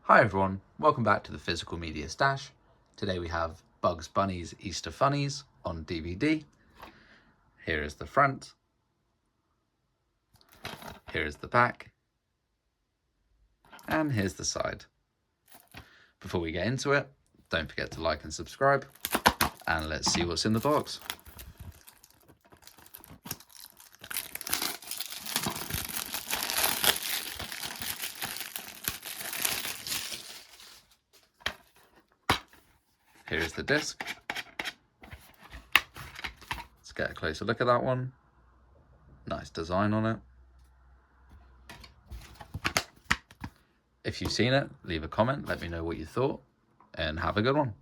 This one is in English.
Hi everyone, welcome back to the Physical Media Stash. Today we have Bugs Bunny's Easter Funnies on DVD. Here is the front. Here is the back. And here's the side. Before we get into it, don't forget to like and subscribe. And let's see what's in the box. Here's the disc. Let's get a closer look at that one. Nice design on it. If you've seen it, leave a comment, let me know what you thought, and have a good one.